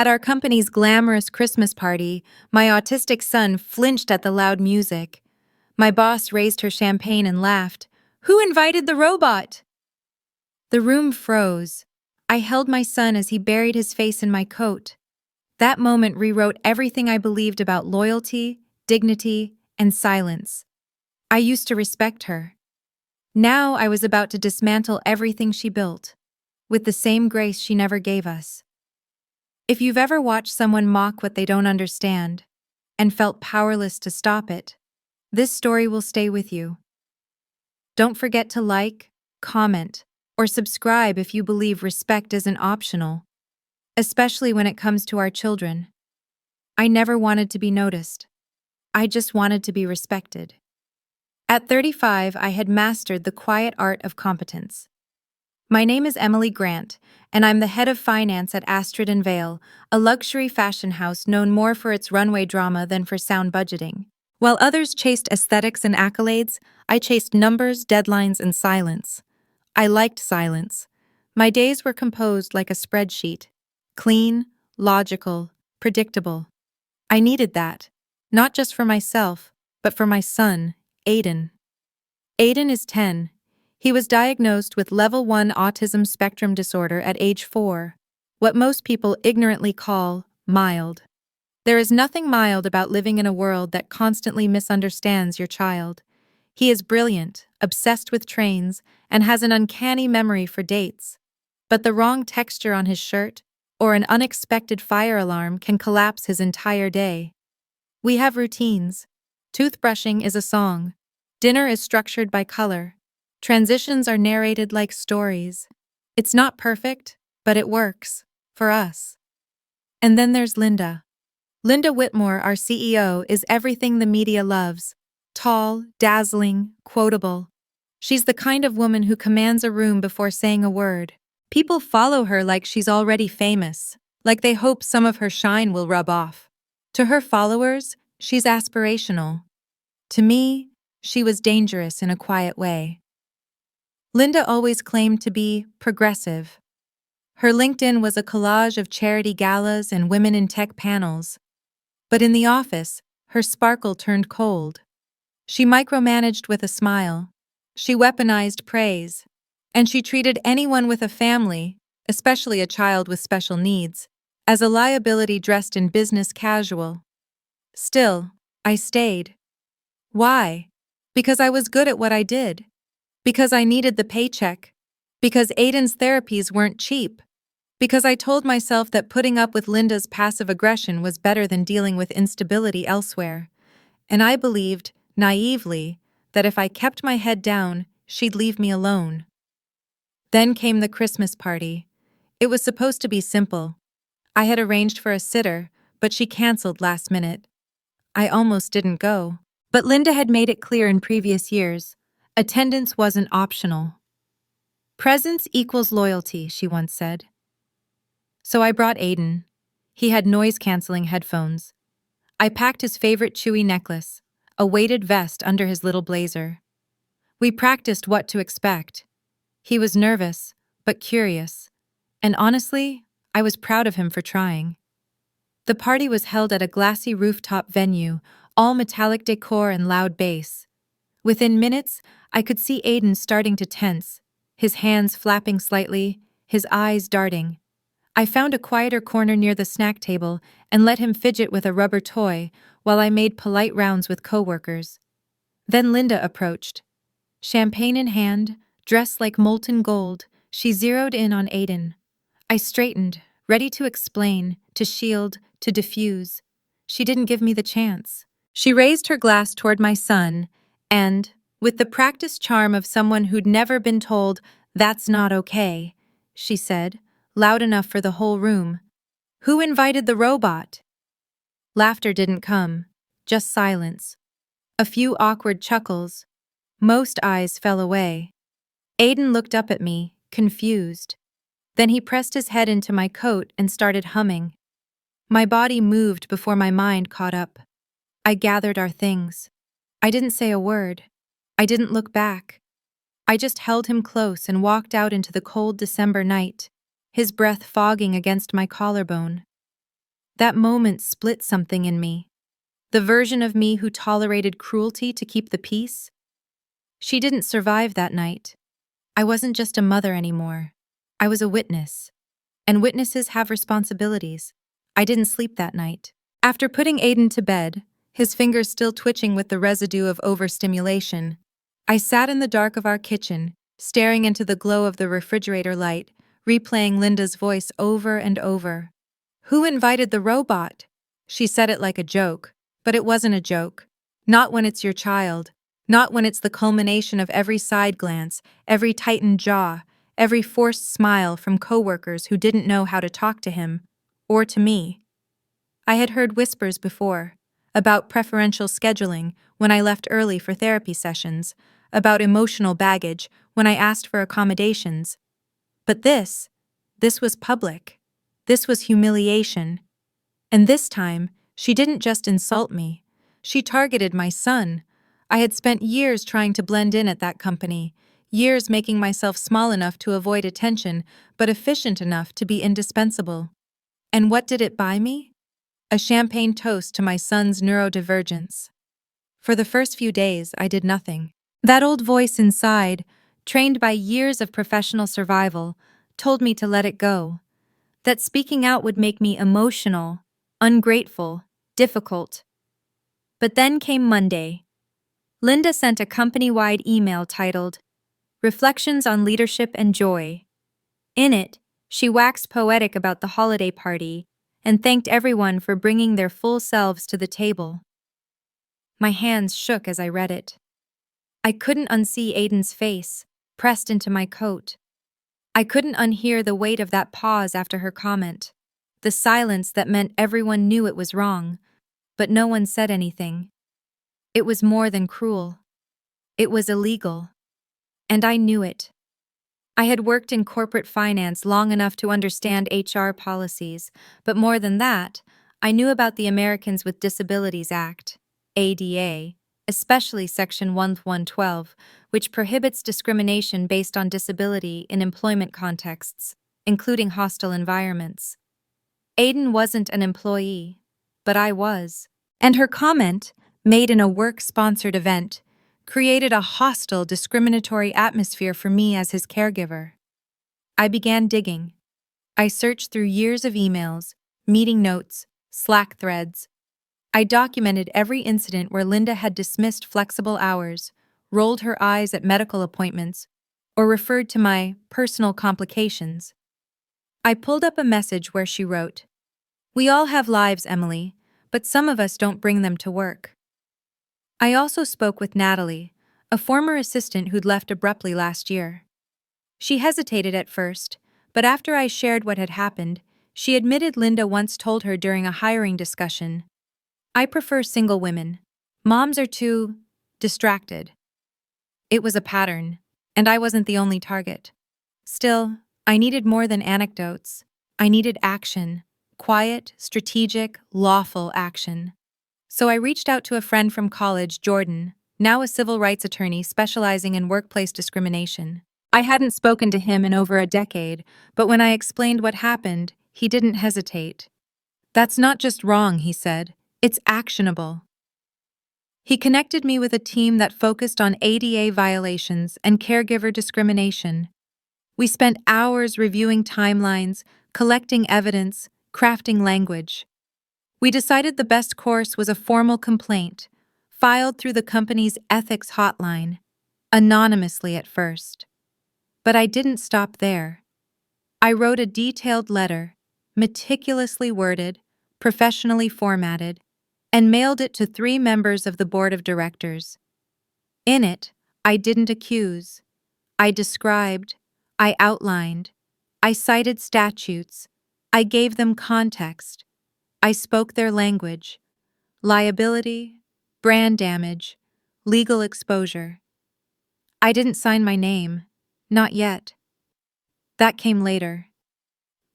At our company's glamorous Christmas party, my autistic son flinched at the loud music. My boss raised her champagne and laughed. "Who invited the robot?" The room froze. I held my son as he buried his face in my coat. That moment rewrote everything I believed about loyalty, dignity, and silence. I used to respect her. Now I was about to dismantle everything she built, with the same grace she never gave us. If you've ever watched someone mock what they don't understand and felt powerless to stop it, this story will stay with you. Don't forget to like, comment, or subscribe if you believe respect isn't optional, especially when it comes to our children. I never wanted to be noticed. I just wanted to be respected. At 35, I had mastered the quiet art of competence. My name is Emily Grant, and I'm the head of finance at Astrid & Vale, a luxury fashion house known more for its runway drama than for sound budgeting. While others chased aesthetics and accolades, I chased numbers, deadlines, and silence. I liked silence. My days were composed like a spreadsheet. Clean, logical, predictable. I needed that, not just for myself, but for my son, Aiden. Aiden is 10. He was diagnosed with level 1 autism spectrum disorder at age 4, what most people ignorantly call mild. There is nothing mild about living in a world that constantly misunderstands your child. He is brilliant, obsessed with trains, and has an uncanny memory for dates. But the wrong texture on his shirt, or an unexpected fire alarm can collapse his entire day. We have routines. Toothbrushing is a song. Dinner is structured by color. Transitions are narrated like stories. It's not perfect, but it works. For us. And then there's Linda. Linda Whitmore, our CEO, is everything the media loves. Tall, dazzling, quotable. She's the kind of woman who commands a room before saying a word. People follow her like she's already famous, like they hope some of her shine will rub off. To her followers, she's aspirational. To me, she was dangerous in a quiet way. Linda always claimed to be progressive. Her LinkedIn was a collage of charity galas and women in tech panels. But in the office, her sparkle turned cold. She micromanaged with a smile. She weaponized praise. And she treated anyone with a family, especially a child with special needs, as a liability dressed in business casual. Still, I stayed. Why? Because I was good at what I did. Because I needed the paycheck. Because Aiden's therapies weren't cheap. Because I told myself that putting up with Linda's passive aggression was better than dealing with instability elsewhere. And I believed, naively, that if I kept my head down, she'd leave me alone. Then came the Christmas party. It was supposed to be simple. I had arranged for a sitter, but she canceled last minute. I almost didn't go. But Linda had made it clear in previous years. Attendance wasn't optional. Presence equals loyalty, she once said. So I brought Aiden. He had noise-canceling headphones. I packed his favorite chewy necklace, a weighted vest under his little blazer. We practiced what to expect. He was nervous, but curious. And honestly, I was proud of him for trying. The party was held at a glassy rooftop venue, all metallic decor and loud bass. Within minutes, I could see Aiden starting to tense, his hands flapping slightly, his eyes darting. I found a quieter corner near the snack table and let him fidget with a rubber toy while I made polite rounds with coworkers. Then Linda approached. Champagne in hand, dressed like molten gold, she zeroed in on Aiden. I straightened, ready to explain, to shield, to diffuse. She didn't give me the chance. She raised her glass toward my son, and, with the practiced charm of someone who'd never been told, "That's not okay," she said, loud enough for the whole room, "Who invited the robot?" Laughter didn't come, just silence. A few awkward chuckles. Most eyes fell away. Aiden looked up at me, confused. Then he pressed his head into my coat and started humming. My body moved before my mind caught up. I gathered our things. I didn't say a word. I didn't look back. I just held him close and walked out into the cold December night, his breath fogging against my collarbone. That moment split something in me. The version of me who tolerated cruelty to keep the peace. She didn't survive that night. I wasn't just a mother anymore. I was a witness. And witnesses have responsibilities. I didn't sleep that night. After putting Aiden to bed, his fingers still twitching with the residue of overstimulation, I sat in the dark of our kitchen, staring into the glow of the refrigerator light, replaying Linda's voice over and over. "Who invited the robot?" She said it like a joke, but it wasn't a joke. Not when it's your child. Not when it's the culmination of every side glance, every tightened jaw, every forced smile from coworkers who didn't know how to talk to him, or to me. I had heard whispers before, about preferential scheduling when I left early for therapy sessions, about emotional baggage when I asked for accommodations. But this was public. This was humiliation. And this time, she didn't just insult me. She targeted my son. I had spent years trying to blend in at that company, years making myself small enough to avoid attention, but efficient enough to be indispensable. And what did it buy me? A champagne toast to my son's neurodivergence. For the first few days, I did nothing. That old voice inside, trained by years of professional survival, told me to let it go. That speaking out would make me emotional, ungrateful, difficult. But then came Monday. Linda sent a company-wide email titled, "Reflections on Leadership and Joy." In it, she waxed poetic about the holiday party and thanked everyone for bringing their full selves to the table. My hands shook as I read it. I couldn't unsee Aiden's face, pressed into my coat. I couldn't unhear the weight of that pause after her comment, the silence that meant everyone knew it was wrong, but no one said anything. It was more than cruel. It was illegal. And I knew it. I had worked in corporate finance long enough to understand HR policies, but more than that, I knew about the Americans with Disabilities Act, ADA, especially Section 1112, which prohibits discrimination based on disability in employment contexts, including hostile environments. Aiden wasn't an employee, but I was. And her comment, made in a work-sponsored event, created a hostile, discriminatory atmosphere for me as his caregiver. I began digging. I searched through years of emails, meeting notes, Slack threads. I documented every incident where Linda had dismissed flexible hours, rolled her eyes at medical appointments, or referred to my personal complications. I pulled up a message where she wrote, "We all have lives, Emily, but some of us don't bring them to work." I also spoke with Natalie, a former assistant who'd left abruptly last year. She hesitated at first, but after I shared what had happened, she admitted Linda once told her during a hiring discussion, "I prefer single women. Moms are too distracted." It was a pattern, and I wasn't the only target. Still, I needed more than anecdotes. I needed action, quiet, strategic, lawful action. So I reached out to a friend from college, Jordan, now a civil rights attorney specializing in workplace discrimination. I hadn't spoken to him in over a decade, but when I explained what happened, he didn't hesitate. "That's not just wrong," he said. "It's actionable." He connected me with a team that focused on ADA violations and caregiver discrimination. We spent hours reviewing timelines, collecting evidence, crafting language. We decided the best course was a formal complaint, filed through the company's ethics hotline, anonymously at first. But I didn't stop there. I wrote a detailed letter, meticulously worded, professionally formatted, and mailed it to 3 members of the board of directors. In it, I didn't accuse. I described, I outlined, I cited statutes, I gave them context, I spoke their language: liability, brand damage, legal exposure. I didn't sign my name, not yet. That came later.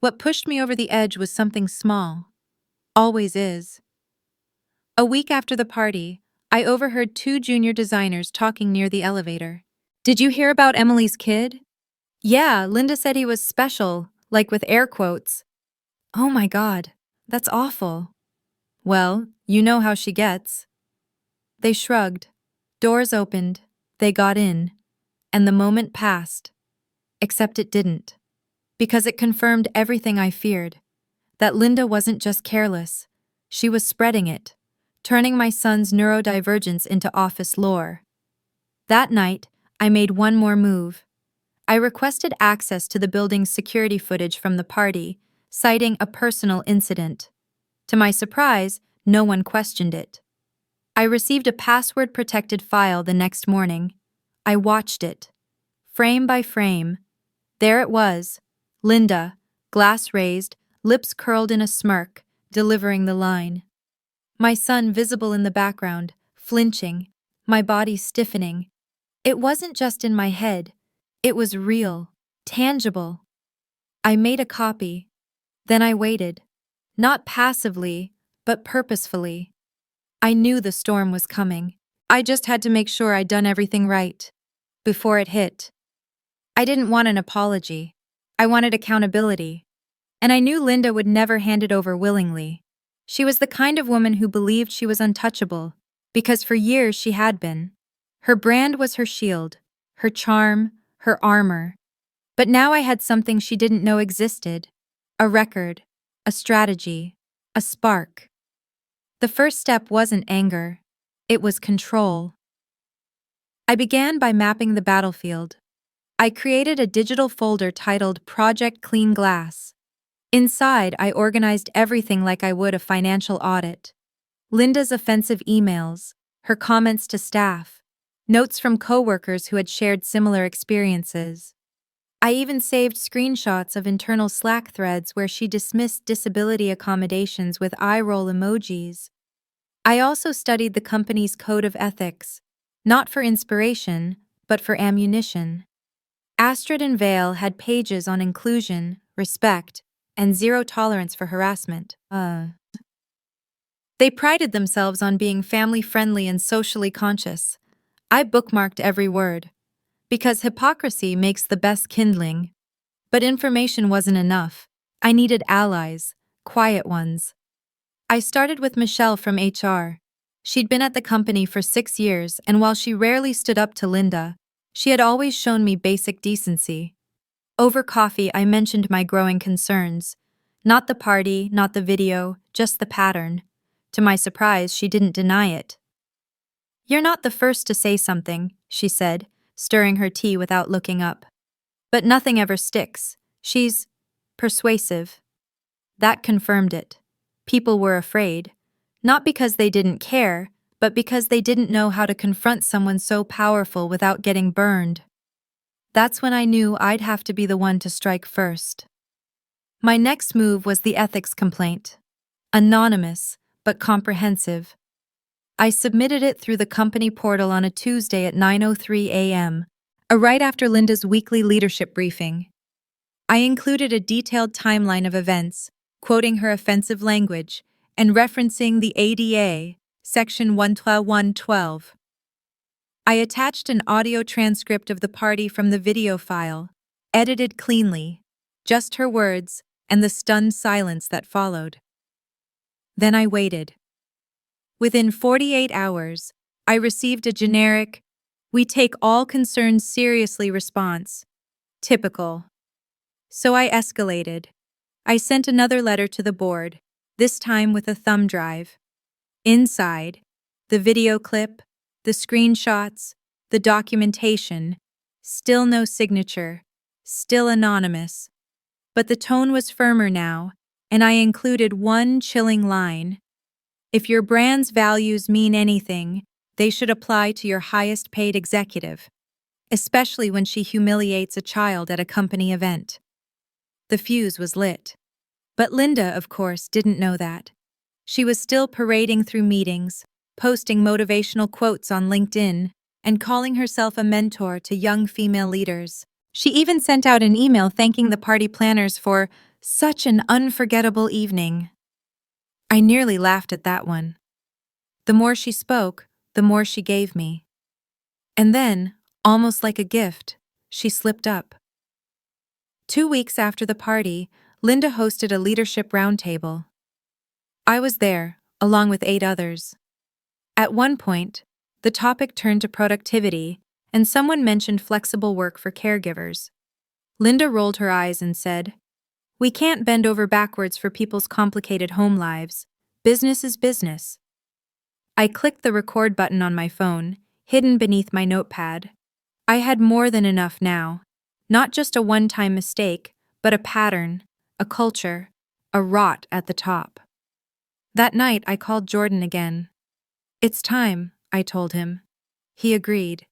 What pushed me over the edge was something small, always is. A week after the party, I overheard 2 junior designers talking near the elevator. "Did you hear about Emily's kid?" "Yeah, Linda said he was special, like with air quotes." "Oh my God." That's awful. Well, you know how she gets. They shrugged. Doors opened. They got in. And the moment passed. Except it didn't. Because it confirmed everything I feared. That Linda wasn't just careless. She was spreading it, turning my son's neurodivergence into office lore. That night, I made one more move. I requested access to the building's security footage from the party, citing a personal incident. To my surprise, no one questioned it. I received a password-protected file the next morning. I watched it. Frame by frame. There it was. Linda, glass raised, lips curled in a smirk, delivering the line. My son visible in the background, flinching, my body stiffening. It wasn't just in my head. It was real, tangible. I made a copy. Then I waited. Not passively, but purposefully. I knew the storm was coming. I just had to make sure I'd done everything right. Before it hit. I didn't want an apology. I wanted accountability. And I knew Linda would never hand it over willingly. She was the kind of woman who believed she was untouchable, because for years she had been. Her brand was her shield, her charm, her armor. But now I had something she didn't know existed. A record, a strategy, a spark. The first step wasn't anger. It was control. I began by mapping the battlefield. I created a digital folder titled Project Clean Glass. Inside, I organized everything like I would a financial audit. Linda's offensive emails, her comments to staff, notes from coworkers who had shared similar experiences. I even saved screenshots of internal Slack threads where she dismissed disability accommodations with eye-roll emojis. I also studied the company's code of ethics, not for inspiration, but for ammunition. Astrid and Vale had pages on inclusion, respect, and zero tolerance for harassment. They prided themselves on being family-friendly and socially conscious. I bookmarked every word. Because hypocrisy makes the best kindling. But information wasn't enough. I needed allies, quiet ones. I started with Michelle from HR. She'd been at the company for 6 years, and while she rarely stood up to Linda, she had always shown me basic decency. Over coffee, I mentioned my growing concerns. Not the party, not the video, just the pattern. To my surprise, she didn't deny it. "You're not the first to say something," she said, stirring her tea without looking up. "But nothing ever sticks. She's persuasive." That confirmed it. People were afraid. Not because they didn't care, but because they didn't know how to confront someone so powerful without getting burned. That's when I knew I'd have to be the one to strike first. My next move was the ethics complaint. Anonymous, but comprehensive. I submitted it through the company portal on a Tuesday at 9:03 a.m., right after Linda's weekly leadership briefing. I included a detailed timeline of events, quoting her offensive language, and referencing the ADA, Section 112. I attached an audio transcript of the party from the video file, edited cleanly, just her words and the stunned silence that followed. Then I waited. Within 48 hours, I received a generic, "We take all concerns seriously" response. Typical. So I escalated. I sent another letter to the board, this time with a thumb drive. Inside, the video clip, the screenshots, the documentation, still no signature, still anonymous. But the tone was firmer now, and I included one chilling line. "If your brand's values mean anything, they should apply to your highest paid executive, especially when she humiliates a child at a company event." The fuse was lit. But Linda, of course, didn't know that. She was still parading through meetings, posting motivational quotes on LinkedIn, and calling herself a mentor to young female leaders. She even sent out an email thanking the party planners for such an unforgettable evening. I nearly laughed at that one. The more she spoke, the more she gave me. And then, almost like a gift, she slipped up. 2 weeks after the party, Linda hosted a leadership roundtable. I was there, along with 8 others. At one point, the topic turned to productivity, and someone mentioned flexible work for caregivers. Linda rolled her eyes and said, "We can't bend over backwards for people's complicated home lives. Business is business." I clicked the record button on my phone, hidden beneath my notepad. I had more than enough now. Not just a one-time mistake, but a pattern, a culture, a rot at the top. That night, I called Jordan again. "It's time," I told him. He agreed.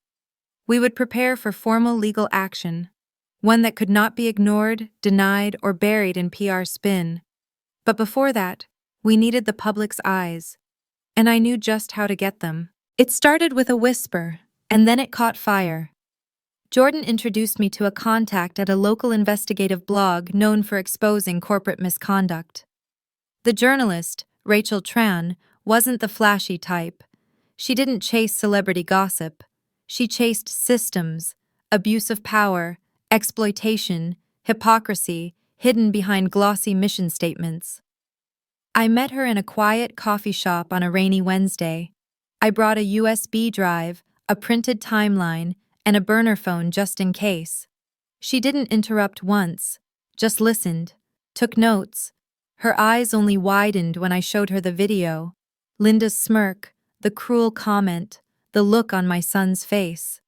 We would prepare for formal legal action, one that could not be ignored, denied, or buried in PR spin. But before that, we needed the public's eyes, and I knew just how to get them. It started with a whisper, and then it caught fire. Jordan introduced me to a contact at a local investigative blog known for exposing corporate misconduct. The journalist, Rachel Tran, wasn't the flashy type. She didn't chase celebrity gossip. She chased systems, abuse of power, exploitation, hypocrisy, hidden behind glossy mission statements. I met her in a quiet coffee shop on a rainy Wednesday. I brought a USB drive, a printed timeline, and a burner phone just in case. She didn't interrupt once, just listened, took notes. Her eyes only widened when I showed her the video. Linda's smirk, the cruel comment, the look on my son's face.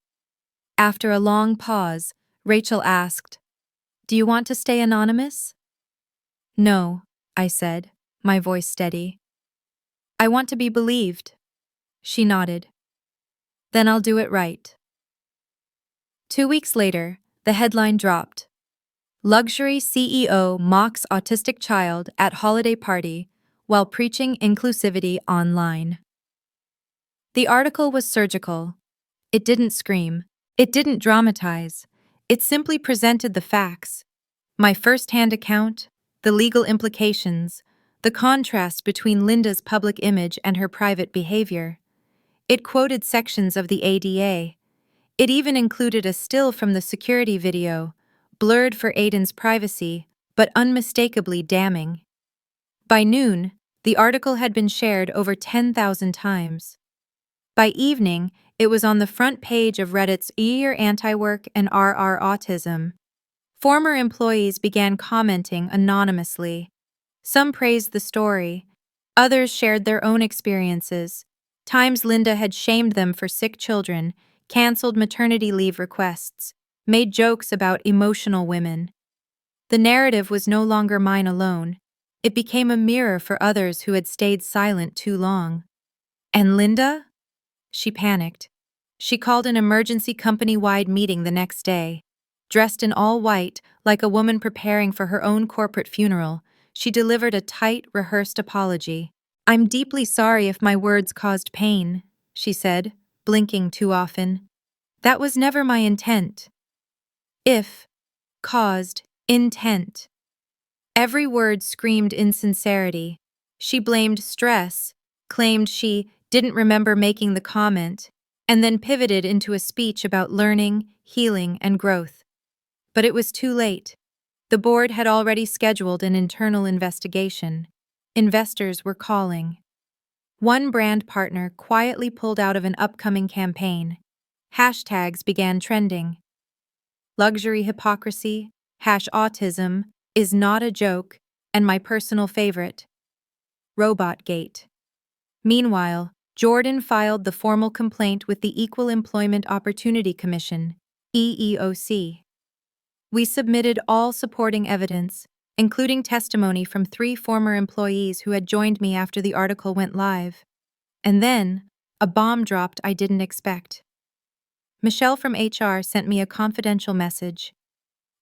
After a long pause, Rachel asked, "Do you want to stay anonymous?" "No," I said, my voice steady. "I want to be believed." She nodded. "Then I'll do it right." 2 weeks later, the headline dropped. Luxury CEO mocks autistic child at holiday party while preaching inclusivity online. The article was surgical. It didn't scream. It didn't dramatize. It simply presented the facts. My first-hand account, the legal implications, the contrast between Linda's public image and her private behavior. It quoted sections of the ADA. It even included a still from the security video, blurred for Aiden's privacy, but unmistakably damning. By noon, the article had been shared over 10,000 times. By evening, it was on the front page of Reddit's Anti-Work and RR Autism. Former employees began commenting anonymously. Some praised the story. Others shared their own experiences. Times Linda had shamed them for sick children, canceled maternity leave requests, made jokes about emotional women. The narrative was no longer mine alone. It became a mirror for others who had stayed silent too long. And Linda? She panicked. She called an emergency company-wide meeting the next day. Dressed in all white, like a woman preparing for her own corporate funeral, she delivered a tight, rehearsed apology. "I'm deeply sorry if my words caused pain," she said, blinking too often. "That was never my intent." If, caused, intent. Every word screamed insincerity. She blamed stress, claimed she didn't remember making the comment, and then pivoted into a speech about learning, healing, and growth. But it was too late. The board had already scheduled an internal investigation. Investors were calling. One brand partner quietly pulled out of an upcoming campaign. Hashtags began trending. Luxury hypocrisy, #autism, is not a joke, and my personal favorite, Robotgate. Meanwhile, Jordan filed the formal complaint with the Equal Employment Opportunity Commission, EEOC. We submitted all supporting evidence, including testimony from 3 former employees who had joined me after the article went live. And then, a bomb dropped I didn't expect. Michelle from HR sent me a confidential message.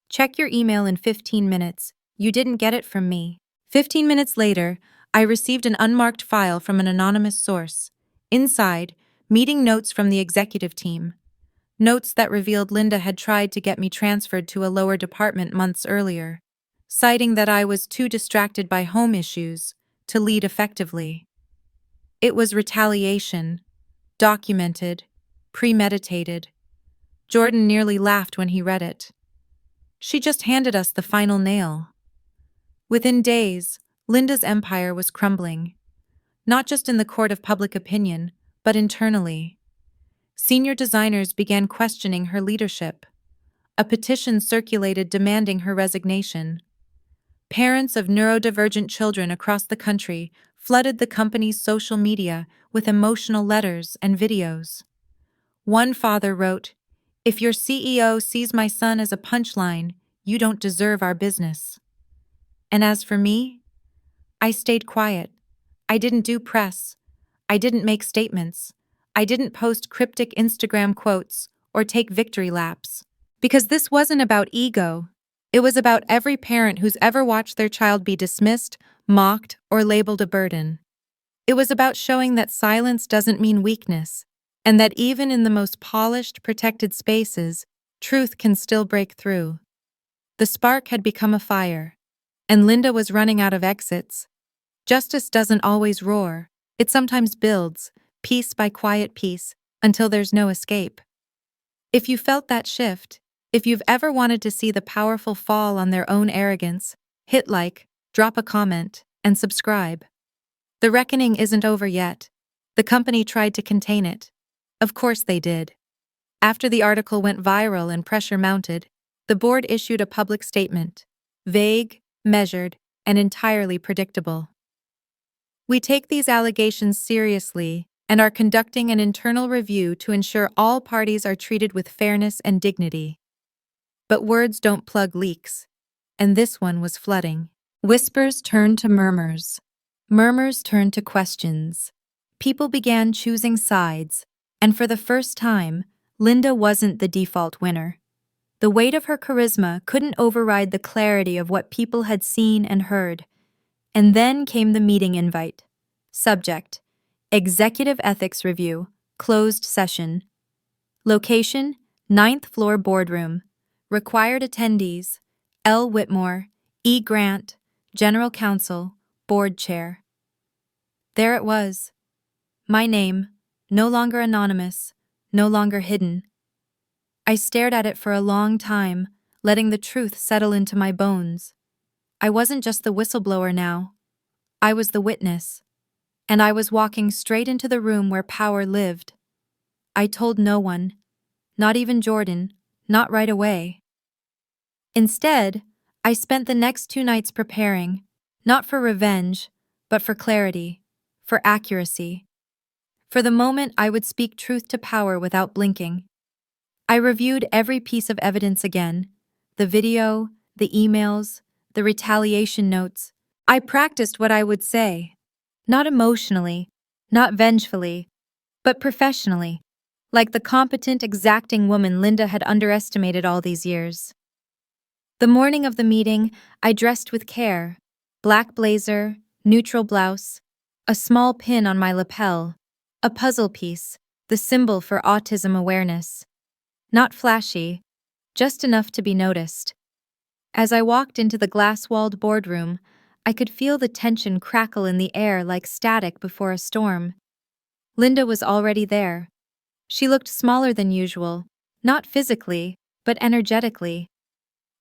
"Check your email in 15 minutes. You didn't get it from me." 15 minutes later, I received an unmarked file from an anonymous source. Inside, meeting notes from the executive team. Notes that revealed Linda had tried to get me transferred to a lower department months earlier, citing that I was too distracted by home issues to lead effectively. It was retaliation, documented, premeditated. Jordan nearly laughed when he read it. She just handed us the final nail. Within days, Linda's empire was crumbling. not just in the court of public opinion, but internally. Senior designers began questioning her leadership. A petition circulated demanding her resignation. Parents of neurodivergent children across the country flooded the company's social media with emotional letters and videos. One father wrote, "If your CEO sees my son as a punchline, you don't deserve our business." And as for me, I stayed quiet. I didn't do press. I didn't make statements. I didn't post cryptic Instagram quotes or take victory laps. Because this wasn't about ego. It was about every parent who's ever watched their child be dismissed, mocked, or labeled a burden. It was about showing that silence doesn't mean weakness, and that even in the most polished, protected spaces, truth can still break through. The spark had become a fire, and Linda was running out of exits. Justice doesn't always roar. It sometimes builds, piece by quiet piece, until there's no escape. If you felt that shift, if you've ever wanted to see the powerful fall on their own arrogance, hit like, drop a comment, and subscribe. The reckoning isn't over yet. The company tried to contain it. Of course they did. After the article went viral and pressure mounted, the board issued a public statement. Vague, measured, and entirely predictable. "We take these allegations seriously and are conducting an internal review to ensure all parties are treated with fairness and dignity." But words don't plug leaks, and this one was flooding. Whispers turned to murmurs. Murmurs turned to questions. People began choosing sides, and for the first time, Linda wasn't the default winner. The weight of her charisma couldn't override the clarity of what people had seen and heard. And then came the meeting invite. Subject: Executive Ethics Review, Closed Session. Location: 9th floor boardroom. Required attendees: L. Whitmore, E. Grant, General Counsel, Board Chair. There it was. My name, no longer anonymous, no longer hidden. I stared at it for a long time, letting the truth settle into my bones. I wasn't just the whistleblower now. I was the witness. And I was walking straight into the room where power lived. I told no one, not even Jordan, not right away. Instead, I spent the next 2 nights preparing, not for revenge, but for clarity, for accuracy, for the moment I would speak truth to power without blinking. I reviewed every piece of evidence again, the video, the emails, the retaliation notes. I practiced what I would say, not emotionally, not vengefully, but professionally, like the competent, exacting woman Linda had underestimated all these years. The morning of the meeting, I dressed with care: black blazer, neutral blouse, a small pin on my lapel, a puzzle piece, the symbol for autism awareness. Not flashy, just enough to be noticed. As I walked into the glass-walled boardroom, I could feel the tension crackle in the air like static before a storm. Linda was already there. She looked smaller than usual, not physically, but energetically.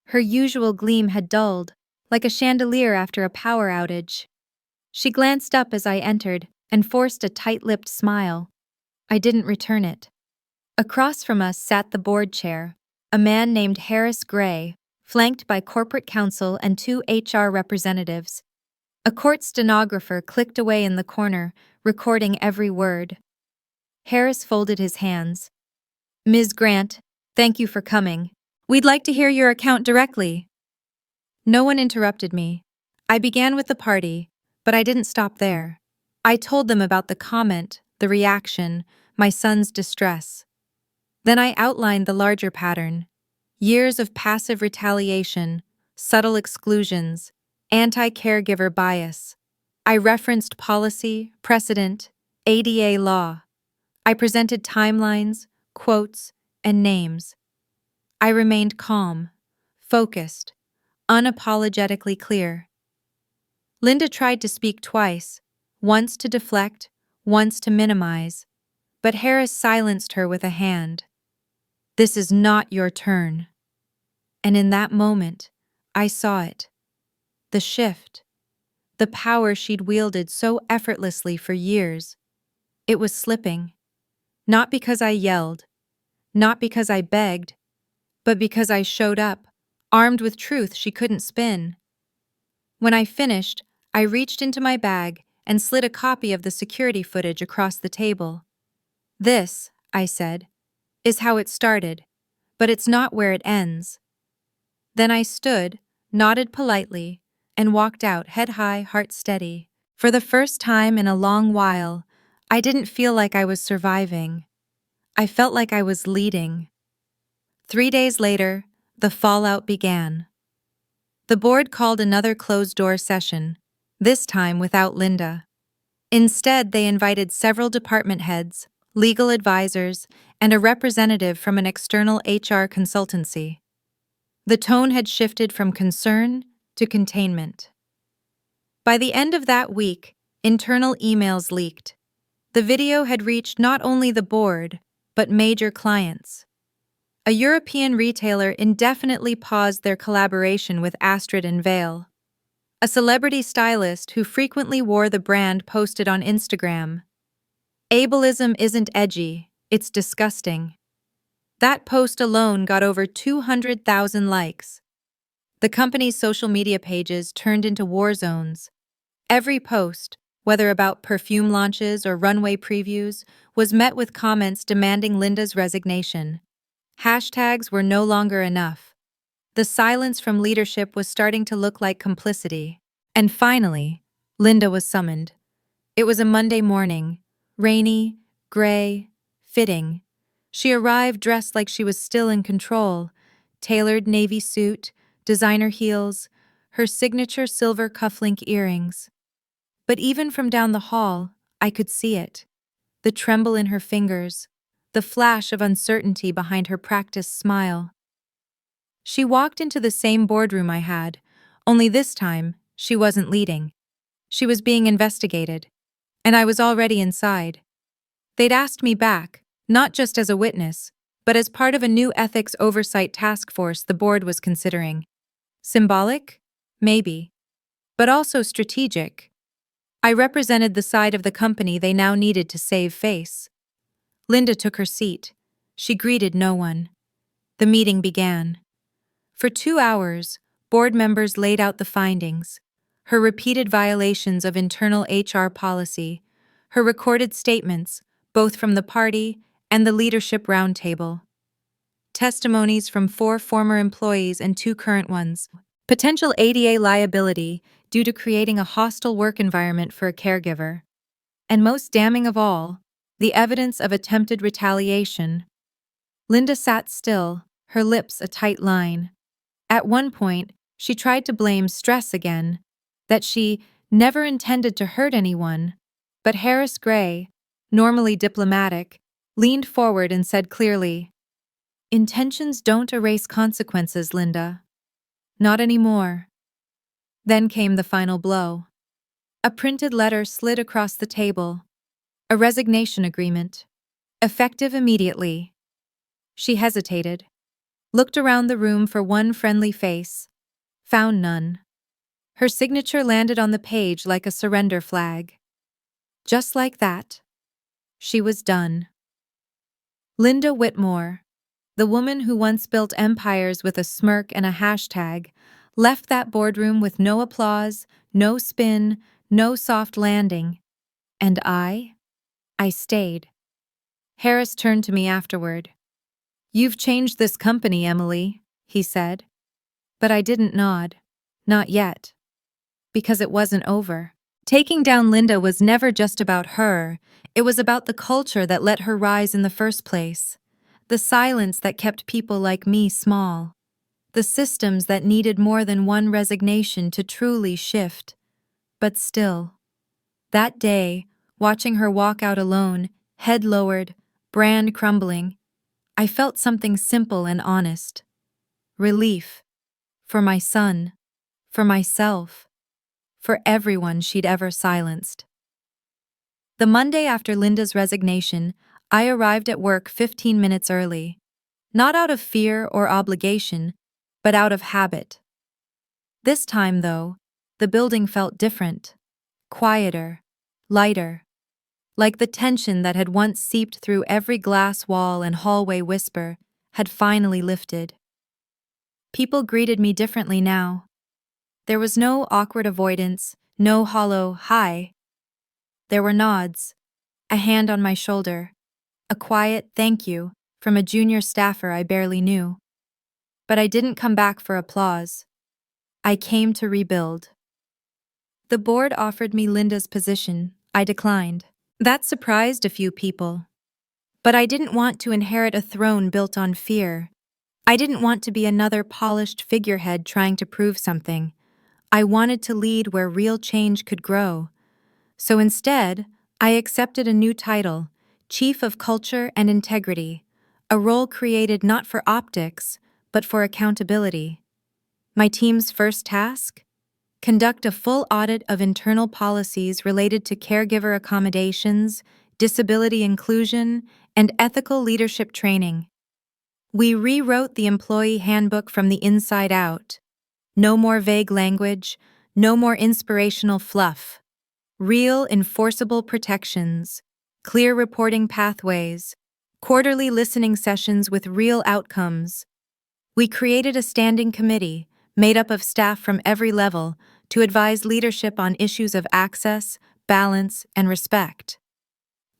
Her usual gleam had dulled, like a chandelier after a power outage. She glanced up as I entered and forced a tight-lipped smile. I didn't return it. Across from us sat the board chair, a man named Harris Gray, flanked by corporate counsel and 2 HR representatives. A court stenographer clicked away in the corner, recording every word. Harris folded his hands. "Ms. Grant, thank you for coming. We'd like to hear your account directly." No one interrupted me. I began with the party, but I didn't stop there. I told them about the comment, the reaction, my son's distress. Then I outlined the larger pattern: years of passive retaliation, subtle exclusions, anti-caregiver bias. I referenced policy, precedent, ADA law. I presented timelines, quotes, and names. I remained calm, focused, unapologetically clear. Linda tried to speak twice, once to deflect, once to minimize, but Harris silenced her with a hand. "This is not your turn." And in that moment, I saw it. The shift. the power she'd wielded so effortlessly for years. It was slipping. Not because I yelled, not because I begged, but because I showed up, armed with truth she couldn't spin. When I finished, I reached into my bag and slid a copy of the security footage across the table. "This," I said, "is how it started, but it's not where it ends." Then I stood, nodded politely, and walked out head high, heart steady. For the first time in a long while, I didn't feel like I was surviving. I felt like I was leading. 3 days later, the fallout began. The board called another closed-door session, this time without Linda. Instead, they invited several department heads, legal advisors, and a representative from an external HR consultancy. The tone had shifted from concern to containment. By the end of that week, internal emails leaked. The video had reached not only the board, but major clients. A European retailer indefinitely paused their collaboration with Astrid and Vale. A celebrity stylist who frequently wore the brand posted on Instagram, "Ableism isn't edgy, it's disgusting." That post alone got over 200,000 likes. The company's social media pages turned into war zones. Every post, whether about perfume launches or runway previews, was met with comments demanding Linda's resignation. Hashtags were no longer enough. The silence from leadership was starting to look like complicity. And finally, Linda was summoned. It was a Monday morning, rainy, gray, fitting. She arrived dressed like she was still in control, tailored navy suit, designer heels, her signature silver cufflink earrings. But even from down the hall, I could see it. The tremble in her fingers, the flash of uncertainty behind her practiced smile. She walked into the same boardroom I had, only this time, she wasn't leading. She was being investigated, and I was already inside. They'd asked me back, not just as a witness, but as part of a new ethics oversight task force the board was considering. Symbolic? Maybe. But also strategic. I represented the side of the company they now needed to save face. Linda took her seat. She greeted no one. The meeting began. For 2 hours, board members laid out the findings, her repeated violations of internal HR policy, her recorded statements, both from the party and the leadership roundtable. Testimonies from 4 former employees and 2 current ones. Potential ADA liability due to creating a hostile work environment for a caregiver. And most damning of all, the evidence of attempted retaliation. Linda sat still, her lips a tight line. At one point, she tried to blame stress again, that she never intended to hurt anyone. But Harris Gray, normally diplomatic, leaned forward and said clearly, "Intentions don't erase consequences, Linda. Not anymore." Then came the final blow. A printed letter slid across the table. A resignation agreement. Effective immediately. She hesitated, looked around the room for one friendly face, found none. Her signature landed on the page like a surrender flag. Just like that, she was done. Linda Whitmore, the woman who once built empires with a smirk and a hashtag, left that boardroom with no applause, no spin, no soft landing. And I stayed. Harris turned to me afterward. "You've changed this company, Emily," he said. But I didn't nod. Not yet. Because it wasn't over. Taking down Linda was never just about her. It was about the culture that let her rise in the first place. The silence that kept people like me small. The systems that needed more than one resignation to truly shift. But still, that day, watching her walk out alone, head lowered, brand crumbling, I felt something simple and honest. Relief. For my son. For myself. For everyone she'd ever silenced. The Monday after Linda's resignation, I arrived at work 15 minutes early. Not out of fear or obligation, but out of habit. This time, though, The building felt different, quieter, lighter, like the tension that had once seeped through every glass wall and hallway whisper had finally lifted. People greeted me differently now. There was no awkward avoidance, no hollow hi. There were nods, a hand on my shoulder, a quiet thank you from a junior staffer I barely knew. But I didn't come back for applause. I came to rebuild. The board offered me Linda's position. I declined. That surprised a few people. But I didn't want to inherit a throne built on fear. I didn't want to be another polished figurehead trying to prove something. I wanted to lead where real change could grow. So instead, I accepted a new title, Chief of Culture and Integrity, a role created not for optics, but for accountability. My team's first task? Conduct a full audit of internal policies related to caregiver accommodations, disability inclusion, and ethical leadership training. We rewrote the employee handbook from the inside out. No more vague language, no more inspirational fluff. Real, enforceable protections, clear reporting pathways, quarterly listening sessions with real outcomes. We created a standing committee, made up of staff from every level, to advise leadership on issues of access, balance, and respect.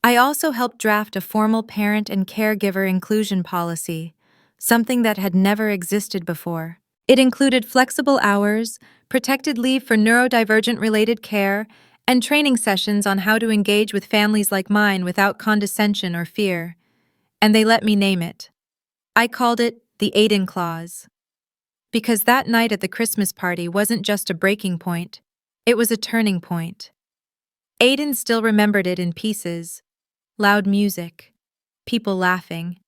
I also helped draft a formal parent and caregiver inclusion policy, something that had never existed before. It included flexible hours, protected leave for neurodivergent-related care, and training sessions on how to engage with families like mine without condescension or fear. And they let me name it. I called it the Aiden Clause. Because that night at the Christmas party wasn't just a breaking point, it was a turning point. Aiden still remembered it in pieces. Loud music, people laughing.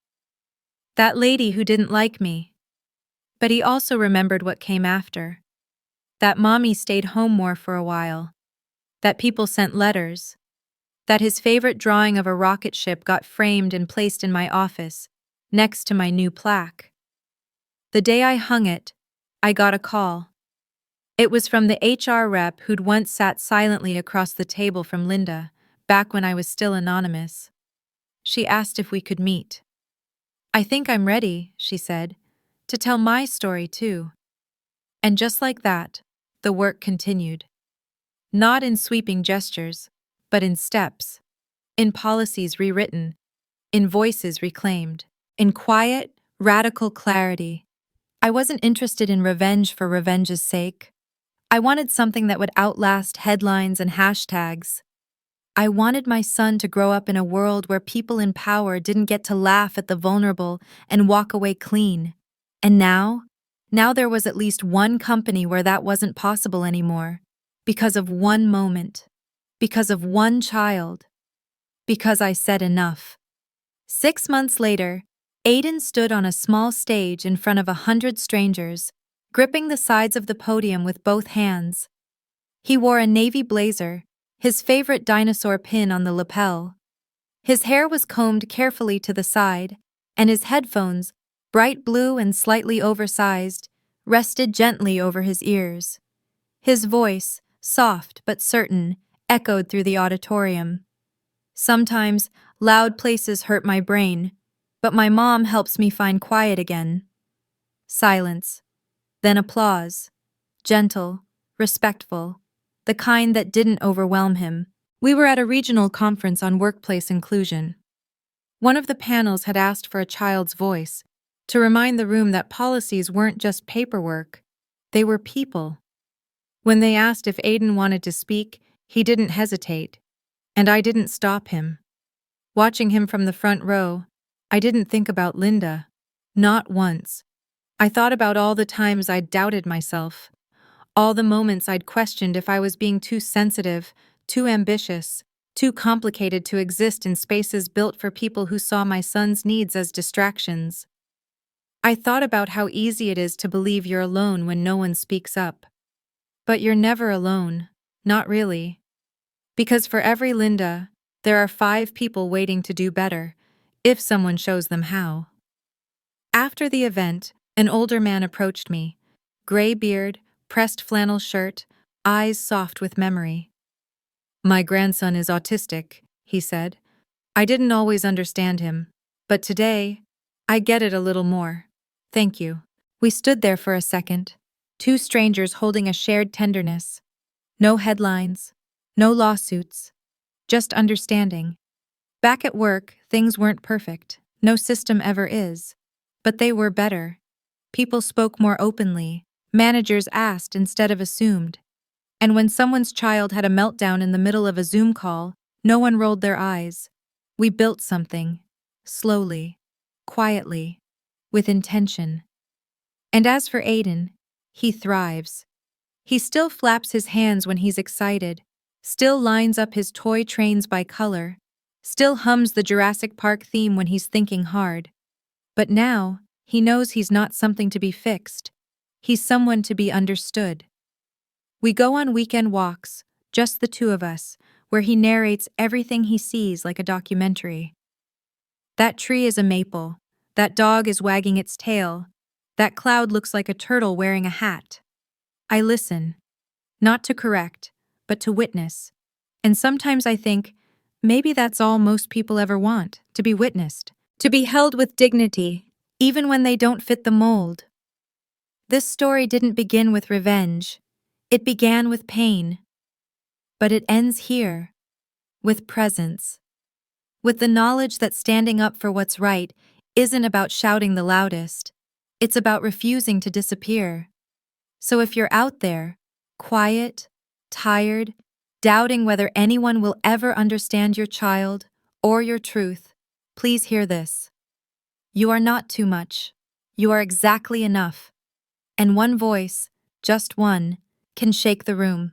That lady who didn't like me. But he also remembered what came after. That mommy stayed home more for a while. That people sent letters. That his favorite drawing of a rocket ship got framed and placed in my office, next to my new plaque. The day I hung it, I got a call. It was from the HR rep who'd once sat silently across the table from Linda, back when I was still anonymous. She asked if we could meet. I think I'm ready, she said, to tell my story too. And just like that, the work continued. Not in sweeping gestures, but in steps, in policies rewritten, in voices reclaimed, in quiet, radical clarity. I wasn't interested in revenge for revenge's sake. I wanted something that would outlast headlines and hashtags. I wanted my son to grow up in a world where people in power didn't get to laugh at the vulnerable and walk away clean. And now there was at least one company where that wasn't possible anymore. Because of one moment. Because of one child. Because I said enough. 6 months later, Aiden stood on a small stage in front of 100 strangers, gripping the sides of the podium with both hands. He wore a navy blazer, his favorite dinosaur pin on the lapel. His hair was combed carefully to the side, and his headphones, bright blue and slightly oversized, rested gently over his ears. His voice, soft but certain, echoed through the auditorium. Sometimes, loud places hurt my brain, but my mom helps me find quiet again. Silence. Then applause. Gentle, respectful, the kind that didn't overwhelm him. We were at a regional conference on workplace inclusion. One of the panels had asked for a child's voice, to remind the room that policies weren't just paperwork, they were people. When they asked if Aiden wanted to speak, he didn't hesitate, and I didn't stop him. Watching him from the front row, I didn't think about Linda. Not once. I thought about all the times I'd doubted myself, all the moments I'd questioned if I was being too sensitive, too ambitious, too complicated to exist in spaces built for people who saw my son's needs as distractions. I thought about how easy it is to believe you're alone when no one speaks up. But you're never alone, not really. Because for every Linda, there are 5 people waiting to do better, if someone shows them how. After the event, an older man approached me, gray beard, pressed flannel shirt, eyes soft with memory. "My grandson is autistic," he said. "I didn't always understand him, but today, I get it a little more. Thank you." We stood there for a second, two strangers holding a shared tenderness. No headlines, no lawsuits, just understanding. Back at work, things weren't perfect. No system ever is. But they were better. People spoke more openly. Managers asked instead of assumed. And when someone's child had a meltdown in the middle of a Zoom call, no one rolled their eyes. We built something. Slowly. Quietly. With intention. And as for Aiden, he thrives. He still flaps his hands when he's excited, still lines up his toy trains by color, still hums the Jurassic Park theme when he's thinking hard. But now, he knows he's not something to be fixed. He's someone to be understood. We go on weekend walks, just the two of us, where he narrates everything he sees like a documentary. That tree is a maple. That dog is wagging its tail. That cloud looks like a turtle wearing a hat. I listen, not to correct, but to witness. And sometimes I think, maybe that's all most people ever want, to be witnessed, to be held with dignity, even when they don't fit the mold. This story didn't begin with revenge. It began with pain. But it ends here, with presence. With the knowledge that standing up for what's right isn't about shouting the loudest. It's about refusing to disappear. So if you're out there, quiet, tired, doubting whether anyone will ever understand your child or your truth, please hear this. You are not too much. You are exactly enough. And one voice, just one, can shake the room.